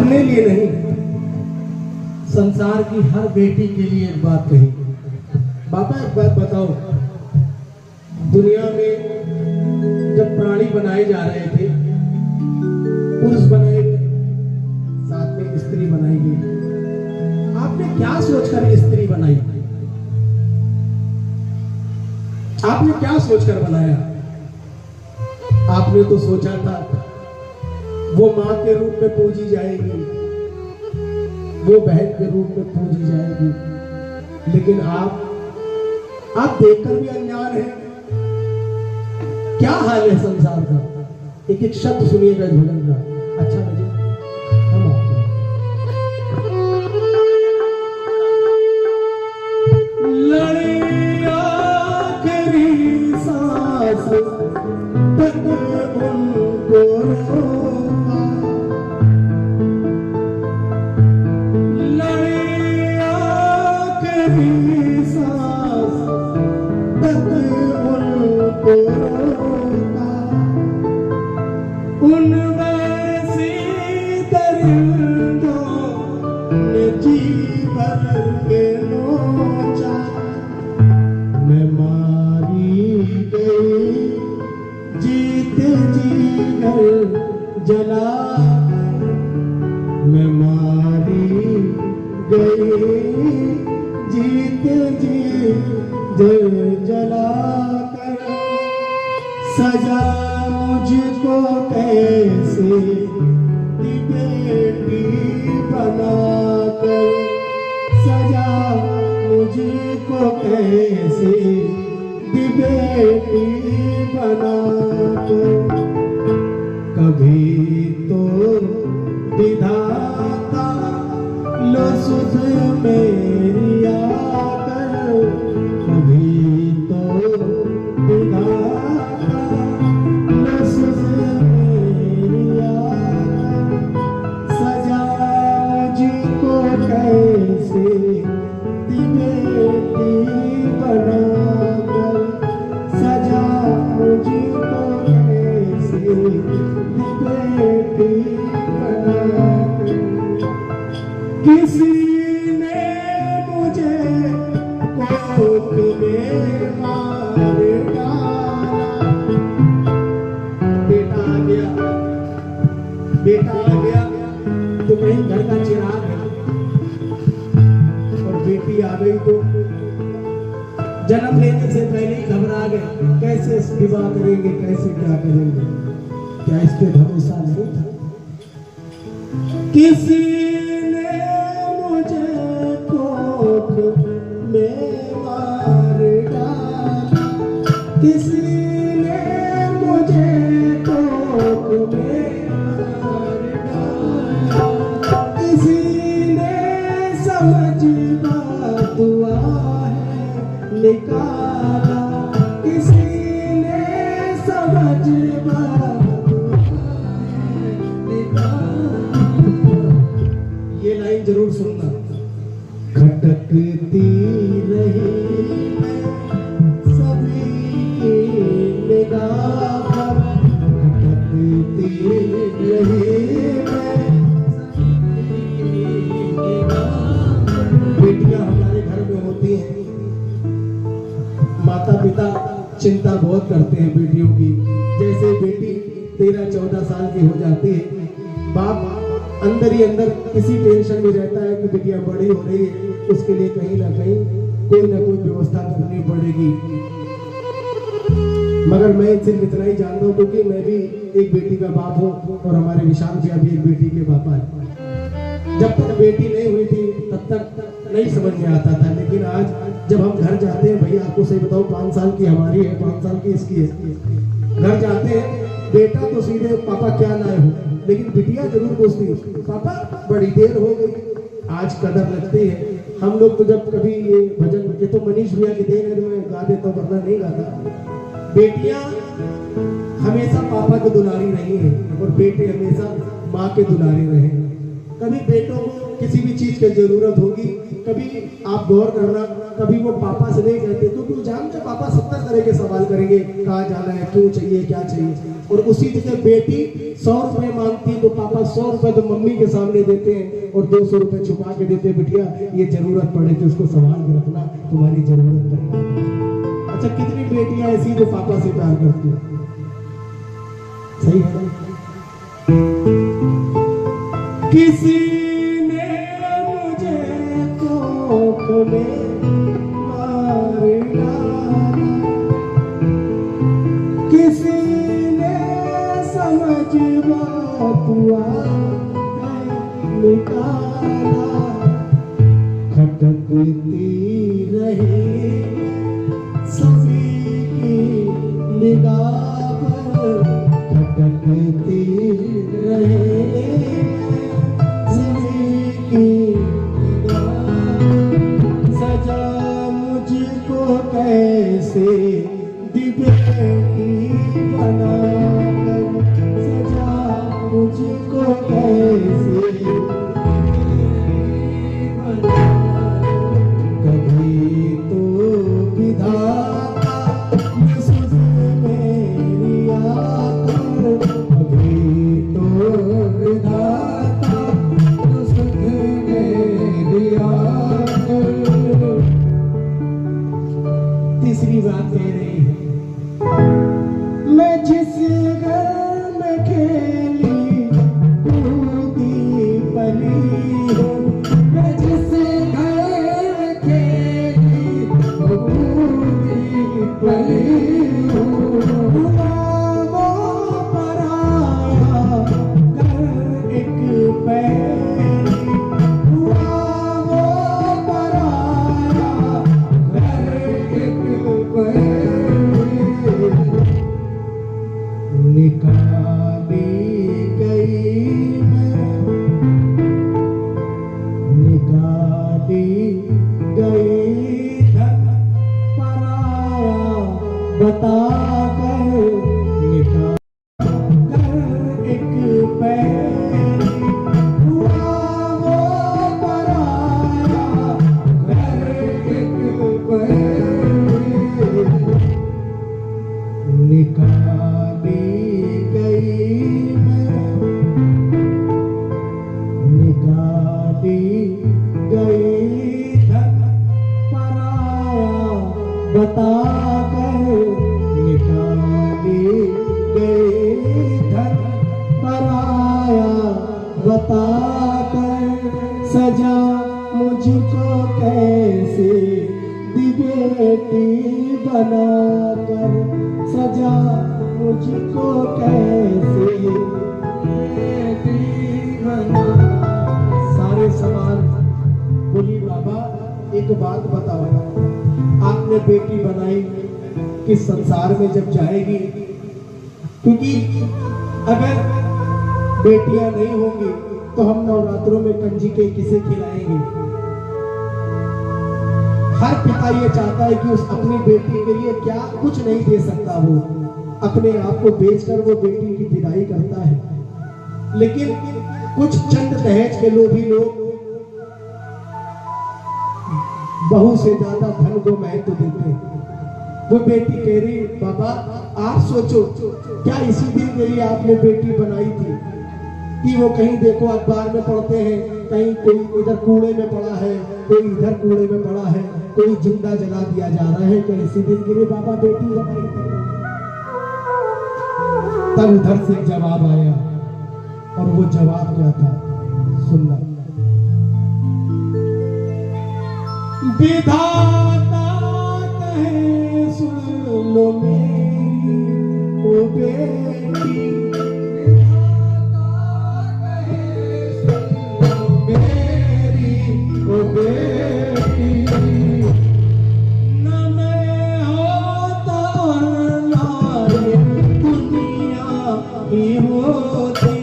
अपने लिए नहीं, संसार की हर बेटी के लिए एक बात कही। बाबा एक बात बताओ, दुनिया में जब प्राणी बनाए जा रहे थे, पुरुष बनाए गए, साथ में स्त्री बनाई गई, आपने क्या सोचकर स्त्री बनाई? आपने क्या सोचकर बनाया? आपने तो सोचा था वो मां के रूप में पूजी जाएगी, वो बहन के रूप में पूजी जाएगी, लेकिन आप देखकर भी अनजान हैं क्या हाल है संसार का। एक एक शब्द सुनिएगा इस भजन का, अच्छा लगे हम आपको। लड़ी आखिरी सांस तक उनको रोका, लड़ी आखिरी सांस तक उनको रोका, उन वैसी दरिंदों ने जी भर के नोचा, मैं मारी गई जीते जी घर जला, मैं मारी गई जीते जी घर जला कर, सजा मुझको कैसे बेटी बनाकर, सजा मुझको कैसे बेटी बनाकर, कभी तो विधाता लो सुध मेरी आकर, कभी तो विधाता लो सुध मेरी आकर, सजा मुझको कैसे बेटी बनाकर, सजा मुझको कैसे बेटी बनाकर, किसी ने मुझे कोख में मार डाला, बेटा आ गया, बेटा आ गया तो कहीं घर का चिराग है, और बेटी आ गई तो जन्म लेने से पहले ही घबरा गए, कैसे विवाह करेंगे, कैसे क्या करेंगे, क्या इस पे भरोसा नहीं था? किसी ने मुझे कोख में मार डाला, किसी ने मुझे कोख में मार डाला, किसी ने समझ बात हुआ है निकाला, किसी ने समझ बात जरूर सुनना। खटकती रही सभी निगाह पर, खटकती रही बेटियां हमारे घर में होती हैं, माता पिता चिंता बहुत करते हैं बेटियों की। जैसे बेटी 13-14 साल की हो जाती है, बाप अंदर ही अंदर किसी टेंशन में रहता है कि बिटिया बड़ी हो रही है, उसके लिए कहीं ना कोई व्यवस्था करनी पड़ेगी। मगर मैं सिर्फ इतना ही जानता हूँ, क्योंकि मैं भी एक बेटी का बाप हूँ और हमारे विशाल भैया भी एक बेटी के पापा है। जब तक बेटी नहीं हुई थी तब तक नहीं समझ में आता था, लेकिन आज जब हम घर जाते हैं, भैया आपको सही बताओ, 5 साल की हमारी है, 5 साल की इसकी है, घर जाते हैं, बेटा तो सीधे पापा क्या लाए हो, लेकिन बिटिया जरूर पूछती है पापा बड़ी देर हो गई, आज कदर लगती है। हम लोग तो जब कभी ये भजन, ये तो मनीष भैया की देन है जो मैं गा देता हूँ, वरना नहीं गाता। बेटियां हमेशा पापा की दुलारी रही है और बेटे हमेशा माँ के दुलारे रहे। कभी बेटों को किसी भी चीज की जरूरत होगी, कभी आप गौर करना, कभी वो पापा से नहीं कहते, तो क्यों जानते पापा 70 तरह के सवाल करेंगे, कहाँ जाना है, क्यों चाहिए, क्या चाहिए। और उसी जगह बेटी 100 रुपए मांगती है तो पापा 100 रुपए तो मम्मी के सामने देते हैं और 200 रुपए छुपा के देते हैं, बिटिया ये जरूरत पड़े तो उसको संभाल के रखना, तुम्हारी जरूरत पड़ेगी। अच्छा, कितनी बेटियां ऐसी जो पापा से प्यार करती है, सही है ना? किसी ने मुझे कोख में मार डाला, किसी ने समझ बातुआ निकाला, खटकती रही सभी की निगाह पर, खटकती रहे सभी की निगाह, सजा मुझको कैसे बेटी बनाकर, सजा मुझको कैसे कभी तो विधाता सुध मेरी आकर, कभी तो विधाता सुध मेरी आकर। तीसरी बात कह रही है, मैं जिस घर में खेली कूदी पली हूँ, मैं जिस घर में खेली कूदी पली हूँ, वो पराया घर एक पैरी, वो पराया घर एक पैरी, निकाली गई मैं, निकाली गई धन पराया बता कर, निकाल कर एक पैरी, वो पराया घर एक पैरी, निकाली गई मैं, निकाली गई धन पराया बता कर, निकाली गई धन पराया बता कर, सजा मुझको कैसे दी बेटी बनाकर, सजा मुझको कैसे बेटी बना। सारे सवाल बोली, बाबा एक बात बताओ, आपने बेटी बनाई किस संसार में जब जाएगी, क्योंकि अगर बेटियां नहीं होंगी तो हम नवरात्रों में कंजिके किसे खिलाएंगे। हर पिता ये चाहता है कि उस अपनी बेटी के लिए क्या कुछ नहीं दे सकता, वो अपने आप को बेचकर वो बेटी की विदाई करता है। लेकिन कुछ चंद दहेज के लोभी लोग बहू से ज्यादा धन को महत्व देते हैं। वो बेटी कह रही, बाबा आप सोचो, क्या इसी दिन के लिए आपने बेटी बनाई थी कि वो कहीं देखो अखबार में पढ़ते हैं, कहीं कोई इधर कूड़े में पड़ा है, कोई इधर कूड़े में पड़ा है, कोई जिंदा जला दिया जा रहा है, कि इसी दिन के लिए बाबा बेटी बनाई थी। तब उधर से जवाब आया, और वो जवाब क्या था सुनना। विधाता कहे सुन लो मेरी ओ बेटी, विधाता कहे सुन लो मेरी ओ बेटी, न मैं होता ना ये दुनिया ही होती,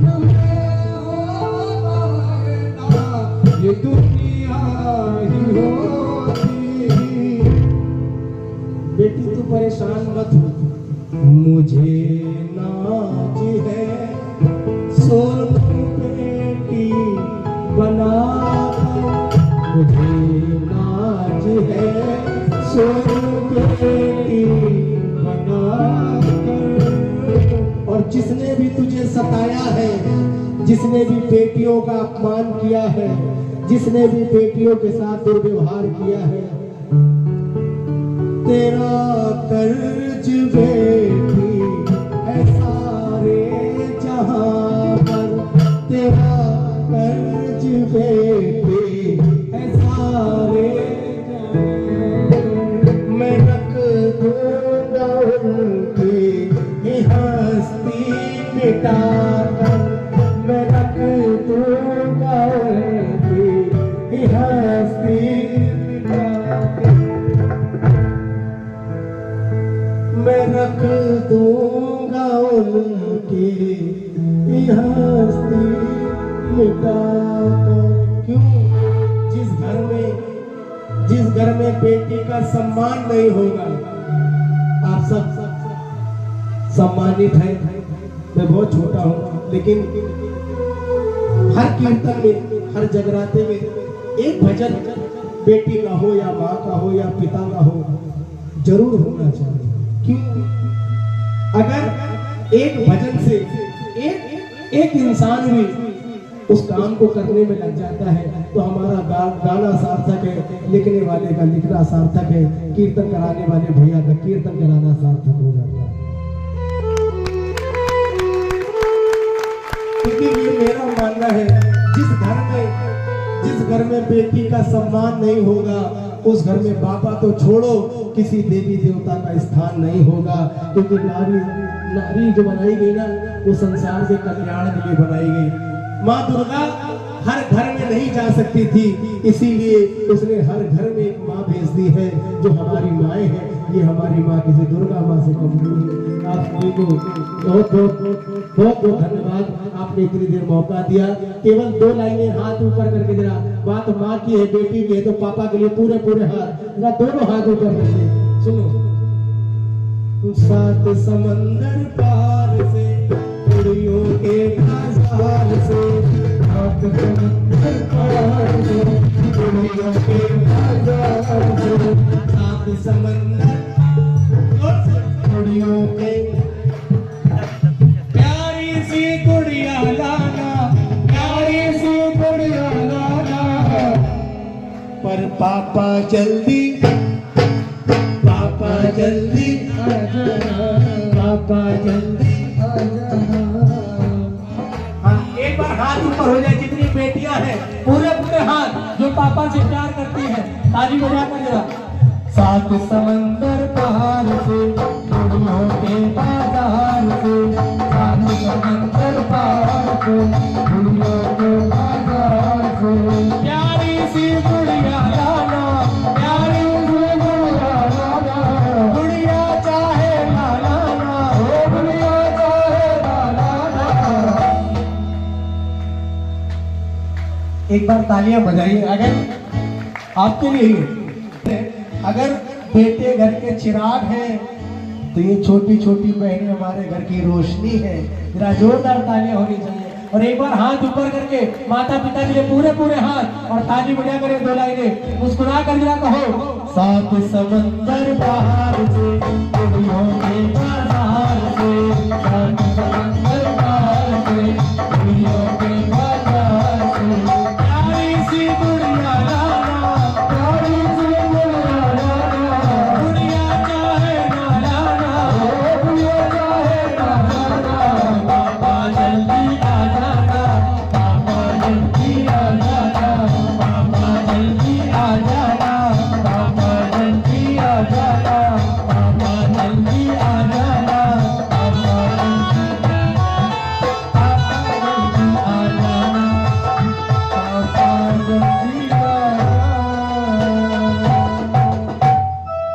न मैं होता ना ये दुनिया ही होती। बेटी तू परेशान मत हो, मुझे नाज है सोनू बेटी बना, मुझे बेटी बनाकर। और जिसने भी तुझे सताया है, जिसने भी बेटियों का अपमान किया है, जिसने भी बेटियों के साथ दुर्व्यवहार किया है, तेरा कर्ज बेटी है सारे जहां पर, तेरा कर्ज बेटी है सारे जहां। मैं रख दूंगा उनकी ये हस्ती मिटा कर, मैं रख दूंगा उनकी ये हस्ती मिटा कर, मैं रख दूंगा उनकी हस्ती मिटा कर। क्यों? जिस घर में बेटी का सम्मान नहीं होगा, आप सब सम्मानित हैं। मैं बहुत छोटा हूं, लेकिन हर कीर्तन में, हर जगराते में एक भजन बेटी का हो या माँ का हो या पिता का हो जरूर होना चाहिए। क्यों? अगर एक भजन से एक इंसान भी उस काम को करने में लग जाता है तो हमारा गाना सार्थक है, लिखने वाले का लिखना सार्थक है, कीर्तन कराने वाले भैया का कीर्तन कराना सार्थक हो जाता है। क्योंकि ये मेरा मानना है, जिस घर में बेटी का सम्मान नहीं होगा, उस घर में बाबा तो छोड़ो, किसी देवी देवता का स्थान नहीं होगा। क्योंकि नारी जो बनाई गई ना, वो संसार के कल्याण के लिए बनाई गई। माँ दुर्गा हर घर में नहीं जा सकती थी, इसीलिए उसने हर घर में एक माँ भेज दी है जो हमारी माएँ हैं। ये हमारी माँ किसी दुर्गा माँ से कम नहीं है। आप सभी को बहुत बहुत धन्यवाद, आपने इतनी देर मौका दिया। केवल 2 लाइनें हाथ ऊपर करके जरा, बात माँ की है, बेटी की है, तो पापा के लिए पूरे हाथ, जरा दोनों हाथ ऊपर करके सुनो। 7 समंदर पार से कुड़ियों के बाजार से, 7 समंदर पार से कुड़ियों के बाजार से, 7 समंदर कुड़ियों के, प्यारी सी कुड़िया लाना, प्यारी सी कुड़िया लाना, पर पापा जल्दी आ जाना, पापा जल्दी आ जाना। हाँ, एक बार हाथ ऊपर हो जाए, जितनी बेटियां हैं पूरे हाथ जो पापा से प्यार करती हैं, ताली बजाकर जरा। 7 समंदर पार से कुड़ियों के बाजार से, 7 समंदर पार से कुड़ियों के बाजार से, प्यारी सी कुड़िया लाना, प्यारी सी कुड़िया लाना, गुड़िया चाहे ना लाना, ओ गुड़िया चाहे ना लाना। एक बार तालियां बजाइए अगर आपके लिए। अगर बेटे घर के चिराग हैं तो ये छोटी छोटी बहनें हमारे घर की रोशनी है। जरा जोरदार तालियां होनी चाहिए। और एक बार हाथ ऊपर करके माता पिता के लिए पूरे हाथ और ताली बजा कर 2 लाइनें मुस्कुरा कर जरा कहो। 7 समंदर पार से कुड़ियों के बाजार से, 7 समंदर पार से कुड़ियों के बाजार से, प्यारी सी गुड़िया लाना, प्यारी सी गुड़िया लाना, गुड़िया चाहे ना लाना, ओ गुड़िया चाहे ना लाना, पापा जल्दी आ जाना, पापा जल्दी आ